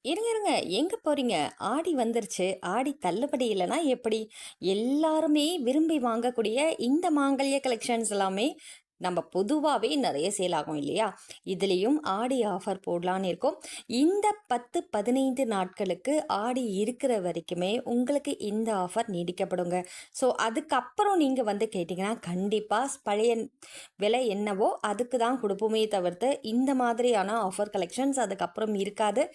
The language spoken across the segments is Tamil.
இருங்க எங்க போறீங்க? ஆடி வந்துருச்சு. ஆடி தள்ளுபடி இல்லன்னா எப்படி? எல்லாருமே விரும்பி வாங்கக்கூடிய இந்த மாங்கல்ய கலெக்ஷன்ஸ் எல்லாமே நம்ம பொதுவாவே நெறைய சேல் ஆகும் இல்லையா? இதுலயும் ஆடி ஆஃபர் போடலான்னு இருக்கோம். இந்த 10, 15 நாட்களுக்கு ஆடி இருக்கிற வரைக்குமே உங்களுக்கு இந்த ஆஃபர் நீடிக்கப்படுங்க. ஸோ அதுக்கப்புறம் நீங்க வந்து கேட்டீங்கன்னா, கண்டிப்பா பழைய விலை என்னவோ அதுக்கு தான் குடுப்போமே தவிர்த்து, இந்த மாதிரியான ஆஃபர் கலெக்ஷன்ஸ் அதுக்கப்புறம் இருக்காது.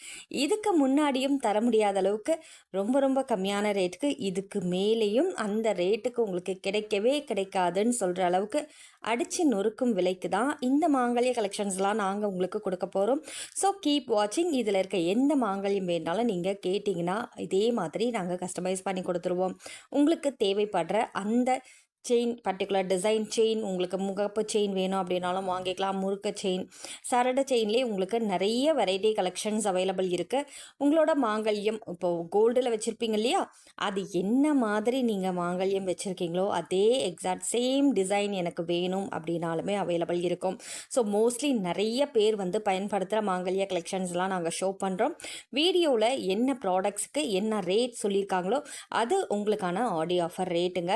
இதுக்கு முன்னாடியும் தர முடியாத அளவுக்கு ரொம்ப ரொம்ப கம்மியான ரேட்டுக்கு இதுக்கு மேலேயும் அந்த ரேட்டுக்கு உங்களுக்கு கிடைக்கவே கிடைக்காதுன்னு சொல்கிற அளவுக்கு அடித்து நொறுக்கும் விலைக்கு தான் இந்த மாங்கல்ய கலெக்ஷன்ஸ்லாம் நாங்கள் உங்களுக்கு கொடுக்க போகிறோம். ஸோ கீப் வாட்சிங். இதில் இருக்க எந்த மாங்கல்யம் வேணாலும் நீங்கள் கேட்டிங்கன்னா இதே மாதிரி நாங்கள் கஸ்டமைஸ் பண்ணி கொடுத்துருவோம். உங்களுக்கு தேவைப்படுற அந்த செயின் பர்டிகுலர் டிசைன் செயின் உங்களுக்கு முகப்பு செயின் வேணும் அப்படின்னாலும் வாங்கிக்கலாம். முறுக்கு செயின், சரடு செயின்லேயே உங்களுக்கு நிறைய வெரைட்டி கலெக்ஷன்ஸ் அவைலபிள் இருக்குது. உங்களோட மாங்கல்யம் இப்போது கோல்டில் வச்சுருப்பீங்க இல்லையா, அது என்ன மாதிரி நீங்கள் மாங்கல்யம் வச்சுருக்கீங்களோ அதே எக்ஸாக்ட் சேம் டிசைன் எனக்கு வேணும் அப்படின்னாலுமே அவைலபிள் இருக்கும். ஸோ மோஸ்ட்லி நிறைய பேர் வந்து பயன்படுத்துகிற மாங்கல்ய கலெக்ஷன்ஸ்லாம் நாங்கள் ஷோ பண்ணுறோம். வீடியோவில் என்ன ப்ராடக்ட்ஸுக்கு என்ன ரேட் சொல்லியிருக்காங்களோ அது உங்களுக்கான ஆடி ஆஃபர் ரேட்டுங்க.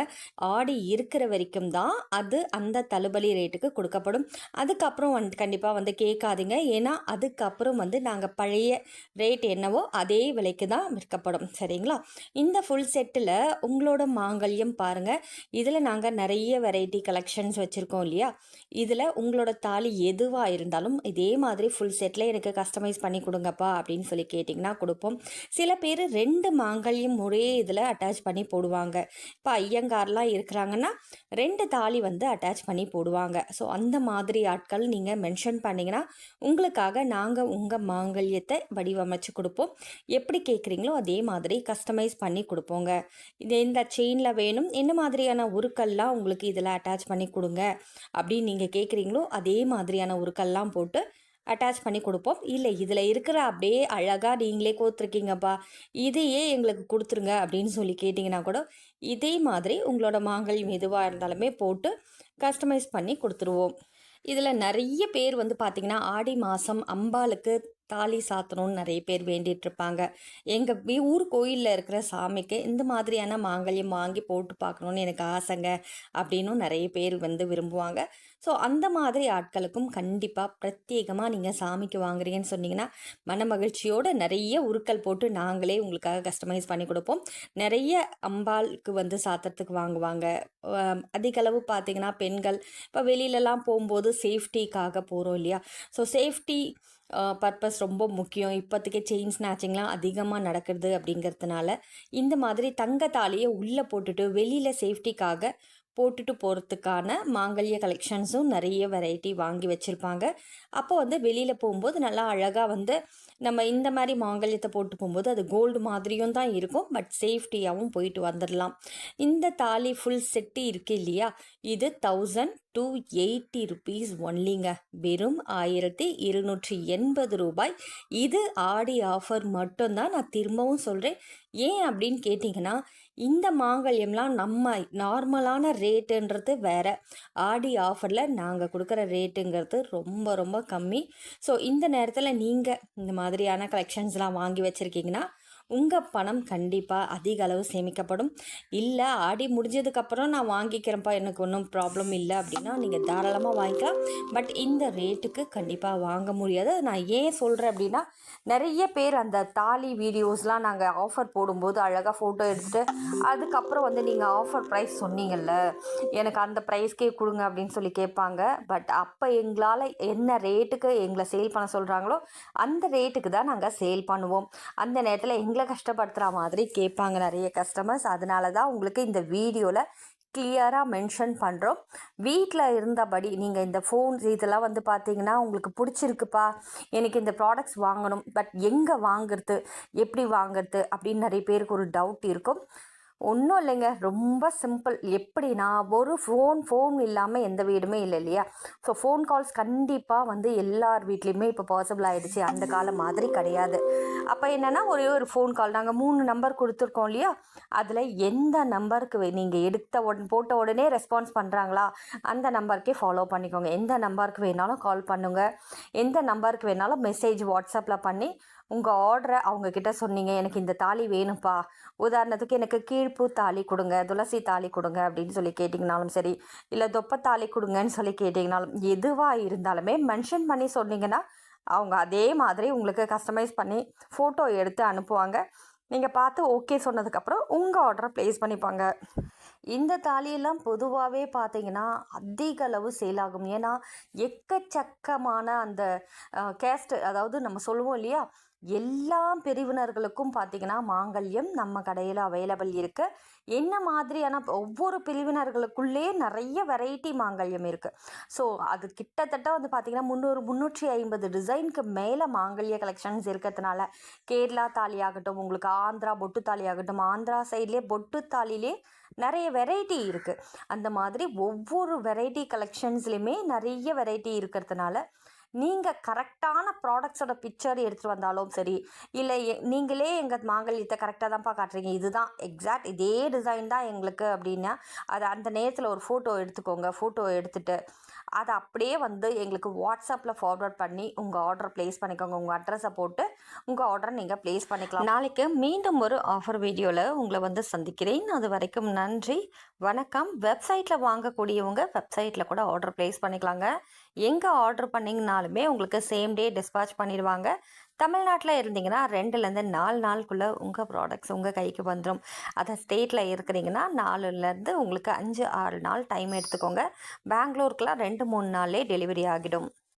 ஆடி இருக்கிற வரைக்கும் தான் அது அந்த தள்ளுபடி ரேட்டுக்கு கொடுக்கப்படும். அதுக்கப்புறம் வந்து கண்டிப்பாக வந்து கேட்காதீங்க. ஏன்னா அதுக்கப்புறம் வந்து நாங்கள் பழைய ரேட் என்னவோ அதே விலைக்கு தான் விற்கப்படும். சரிங்களா? இந்த ஃபுல் செட்டில் உங்களோட மாங்கல்யம் பாருங்கள். இதில் நாங்கள் நிறைய வெரைட்டி கலெக்ஷன்ஸ் வச்சுருக்கோம் இல்லையா? இதில் உங்களோட தாலி எதுவாக இருந்தாலும் இதே மாதிரி ஃபுல் செட்டில் எனக்கு கஸ்டமைஸ் பண்ணி கொடுங்கப்பா அப்படின்னு சொல்லி கேட்டிங்கன்னா கொடுப்போம். சில பேர் 2 மாங்கல்யம் ஒரே இதில் அட்டாச் பண்ணி போடுவாங்க. இப்போ ஐயங்கார்லாம் இருக்கிறாங்கன்னா 2 தாலி வந்து அட்டாச் பண்ணி போடுவாங்க. ஸோ அந்த மாதிரி ஆட்கள் நீங்கள் மென்ஷன் பண்ணிங்கன்னா உங்களுக்காக நாங்கள் உங்கள் மாங்கல்யத்தை வடிவமைச்சு கொடுப்போம். எப்படி கேட்குறீங்களோ அதே மாதிரி கஸ்டமைஸ் பண்ணி கொடுப்போங்க. இது இந்த செயினில் வேணும், என்ன மாதிரியான உருக்கள்லாம் உங்களுக்கு இதில் அட்டாச் பண்ணி கொடுங்க அப்படின்னு நீங்கள் கேட்குறீங்களோ அதே மாதிரியான உருக்கள்லாம் போட்டு அட்டாச் பண்ணி கொடுப்போம். இல்லை இதில் இருக்கிற அப்படியே அழகாக நீங்களே கோத்துருக்கீங்கப்பா, இதையே எங்களுக்கு கொடுத்துருங்க அப்படின்னு சொல்லி கேட்டிங்கன்னா கூட இதே மாதிரி உங்களோட மாங்கல்யம் எதுவாக இருந்தாலுமே போட்டு கஸ்டமைஸ் பண்ணி கொடுத்துருவோம். இதில் நிறைய பேர் வந்து பார்த்திங்கன்னா ஆடி மாதம் அம்பாளுக்கு தாலி சாத்தணும்னு நிறைய பேர் வேண்டிகிட்ருப்பாங்க. எங்கள் ஊர் கோயிலில் இருக்கிற சாமிக்கு இந்த மாதிரியான மாங்கல்யம் வாங்கி போட்டு பார்க்கணுன்னு எனக்கு ஆசைங்க அப்படின்னும் நிறைய பேர் வந்து விரும்புவாங்க. ஸோ அந்த மாதிரி ஆட்களுக்கும் கண்டிப்பாக பிரத்யேகமாக நீங்கள் சாமிக்கு வாங்குறீங்கன்னு சொன்னீங்கன்னா மன மகிழ்ச்சியோடு நிறைய உருக்கள் போட்டு நாங்களே உங்களுக்காக கஸ்டமைஸ் பண்ணி கொடுப்போம். நிறைய அம்பாளுக்கு வந்து சாத்துறதுக்கு வாங்குவாங்க. அதிகளவு பார்த்திங்கன்னா பெண்கள் இப்போ வெளியிலலாம் போகும்போது சேஃப்டிக்காக போகிறோம் இல்லையா? ஸோ சேஃப்டி பர்பஸ் ரொம்ப முக்கியம். இப்போதைக்கு செயின் ஸ்நாச்சிங்லாம் அதிகமாக நடக்கிறது அப்படிங்கிறதுனால இந்த மாதிரி தங்க தாலியை உள்ளே போட்டுட்டு வெளியில் சேஃப்டிக்காக போட்டுட்டு போகிறதுக்கான மாங்கல்ய கலெக்ஷன்ஸும் நிறைய வெரைட்டி வாங்கி வச்சுருப்பாங்க. அப்போ வந்து வெளியில் போகும்போது நல்லா அழகாக வந்து நம்ம இந்த மாதிரி மாங்கல்யத்தை போட்டு போகும்போது அது கோல்டு மாதிரியும் தான் இருக்கும், பட் சேஃப்டியாகவும் போயிட்டு வந்துடலாம். இந்த தாலி ஃபுல் செட்டு இருக்குது இல்லையா, இது 1280 ருபீஸ் ஒன்லிங்க. வெறும் 1280 ரூபாய். இது ஆடி ஆஃபர் மட்டும்தான். நான் திரும்பவும் சொல்கிறேன். ஏன் அப்படின்னு கேட்டிங்கன்னா, இந்த மாங்கல்யம்லாம் நம்ம நார்மலான ரேட்டுன்றது வேறு, ஆடி ஆஃபரில் நாங்கள் கொடுக்குற ரேட்டுங்கிறது ரொம்ப ரொம்ப கம்மி. ஸோ இந்த நேரத்தில் நீங்கள் இந்த மாதிரியான கலெக்ஷன்ஸ்லாம் வாங்கி வச்சுருக்கீங்கன்னா உங்கள் பணம் கண்டிப்பாக அதிக அளவு சேமிக்கப்படும். இல்லை ஆடி முடிஞ்சதுக்கப்புறம் நான் வாங்கிக்கிறேன்ப்பா, எனக்கு ஒன்றும் ப்ராப்ளம் இல்லை அப்படின்னா நீங்கள் தாராளமாக வாங்கிக்கலாம். பட் இந்த ரேட்டுக்கு கண்டிப்பாக வாங்க முடியாது. நான் ஏன் சொல்கிறேன் அப்படின்னா, நிறைய பேர் அந்த தாலி வீடியோஸ்லாம் நாங்கள் ஆஃபர் போடும்போது அழகாக ஃபோட்டோ எடுத்துகிட்டு அதுக்கப்புறம் வந்து நீங்கள் ஆஃபர் ப்ரைஸ் சொன்னீங்கல்ல, எனக்கு அந்த ப்ரைஸ்க்கே கொடுங்க அப்படின்னு சொல்லி கேட்பாங்க. பட் அப்போ எங்களால் என்ன ரேட்டுக்கு எங்களை சேல் பண்ண சொல்கிறாங்களோ அந்த ரேட்டுக்கு தான் நாங்கள் சேல் பண்ணுவோம். அந்த நேரத்தில் எங்களை கஷ்டப்படுத்துகிற மாதிரி கேட்பாங்க நிறைய கஸ்டமர்ஸ். அதனால தான் உங்களுக்கு இந்த வீடியோவில் கிளியராக மென்ஷன் பண்ணுறோம். வீட்டில் இருந்தபடி நீங்கள் இந்த ஃபோன்ஸ் இதெல்லாம் வந்து பார்த்தீங்கன்னா உங்களுக்கு பிடிச்சிருக்குப்பா, எனக்கு இந்த ப்ராடக்ட்ஸ் வாங்கணும், பட் எங்கே வாங்குறது, எப்படி வாங்குறது அப்படின்னு நிறைய பேருக்கு ஒரு டவுட் இருக்கும். ஒன்றும் இல்லைங்க, ரொம்ப சிம்பிள். எப்படின்னா, ஒரு ஃபோன் இல்லாமல் எந்த வீடுமே இல்லை இல்லையா? ஸோ ஃபோன் கால்ஸ் கண்டிப்பாக வந்து எல்லார் வீட்லேயுமே இப்போ பாசிபிள் ஆகிடுச்சு, அந்த காலம் மாதிரி கிடையாது. அப்போ என்னென்னா ஒரே ஒரு ஃபோன் கால், நாங்கள் 3 நம்பர் கொடுத்துருக்கோம் இல்லையா, அதில் எந்த நம்பருக்கு நீங்கள் போட்ட உடனே ரெஸ்பான்ஸ் பண்ணுறாங்களா அந்த நம்பருக்கே ஃபாலோ பண்ணிக்கோங்க. எந்த நம்பருக்கு வேணாலும் கால் பண்ணுங்கள், எந்த நம்பருக்கு வேணாலும் மெசேஜ் வாட்ஸ்அப்பில் பண்ணி உங்கள் ஆர்டரை அவங்கக்கிட்ட சொன்னீங்க, எனக்கு இந்த தாலி வேணும்ப்பா, உதாரணத்துக்கு எனக்கு கீழ்ப்பூ தாலி கொடுங்க, துளசி தாலி கொடுங்க அப்படின்னு சொல்லி கேட்டிங்கனாலும் சரி, இல்லை தொப்பை தாலி கொடுங்கன்னு சொல்லி கேட்டிங்கனாலும், எதுவாக இருந்தாலுமே மென்ஷன் பண்ணி சொன்னீங்கன்னா அவங்க அதே மாதிரி உங்களுக்கு கஸ்டமைஸ் பண்ணி ஃபோட்டோ எடுத்து அனுப்புவாங்க. நீங்கள் பார்த்து ஓகே சொன்னதுக்கப்புறம் உங்கள் ஆர்டரை ப்ளேஸ் பண்ணிப்பாங்க. இந்த தாலியெல்லாம் பொதுவாகவே பார்த்தீங்கன்னா அதிக அளவு சேல் ஆகும். ஏன்னா எக்கச்சக்கமான அந்த கேஸ்ட், அதாவது நம்ம சொல்லுவோம் இல்லையா, எல்லா பிரிவினர்களுக்கும் பார்த்தீங்கன்னா மாங்கல்யம் நம்ம கடையில் அவைலபிள் இருக்குது. என்ன மாதிரியான ஒவ்வொரு பிரிவினர்களுக்குள்ளே நிறைய வெரைட்டி மாங்கல்யம் இருக்குது. ஸோ அது கிட்டத்தட்ட வந்து பார்த்திங்கன்னா 350 டிசைனுக்கு மேலே மாங்கல்ய கலெக்ஷன்ஸ் இருக்கிறதுனால கேரளா தாலி ஆகட்டும், உங்களுக்கு ஆந்திரா பொட்டு தாலி ஆகட்டும், ஆந்திரா சைட்லேயே பொட்டு தாலிலே நிறைய வெரைட்டி இருக்குது. அந்த மாதிரி ஒவ்வொரு வெரைட்டி கலெக்ஷன்ஸ்லையுமே நிறைய வெரைட்டி இருக்கிறதுனால நீங்கள் கரெக்டான ப்ராடக்ட்ஸோட பிக்சர் எடுத்துகிட்டு வந்தாலும் சரி, இல்லை நீங்களே எங்கள் மாங்கல்யத்தை கரெக்டாக தான்ப்பா காட்டுறீங்க, இதுதான் எக்ஸாக்ட் இதே டிசைன் தான் எங்களுக்கு அப்படின்னா, அதை அந்த நேரத்தில் ஒரு ஃபோட்டோ எடுத்துக்கோங்க. ஃபோட்டோ எடுத்துகிட்டு அதை அப்படியே வந்து எங்களுக்கு வாட்ஸ்அப்பில் ஃபார்வர்ட் பண்ணி உங்கள் ஆர்டரை ப்ளேஸ் பண்ணிக்கோங்க. உங்கள் அட்ரஸை போட்டு உங்கள் ஆர்டரை நீங்கள் ப்ளேஸ் பண்ணிக்கலாம். நாளைக்கு மீண்டும் ஒரு ஆஃபர் வீடியோவில் உங்களை வந்து சந்திக்கிறேன். அது வரைக்கும் நன்றி, வணக்கம். வெப்சைட்டில் வாங்கக்கூடியவங்க வெப்சைட்டில் கூட ஆர்டர் ப்ளேஸ் பண்ணிக்கலாங்க. எங்கே ஆர்டர் பண்ணிங்கனாலுமே உங்களுக்கு சேம் டே டிஸ்பாச் பண்ணிடுவாங்க. தமிழ்நாட்டில் இருந்தீங்கன்னா 2லேருந்து 4 நாளுக்குள்ளே உங்கள் ப்ராடக்ட்ஸ் உங்கள் கைக்கு வந்துடும். அதை ஸ்டேட்டில் இருக்கிறீங்கன்னா 4லேருந்து உங்களுக்கு 5-6 நாள் டைம் எடுத்துக்கோங்க. பெங்களூருக்குலாம் 2-3 நாள்லேயே டெலிவரி ஆகிடும்.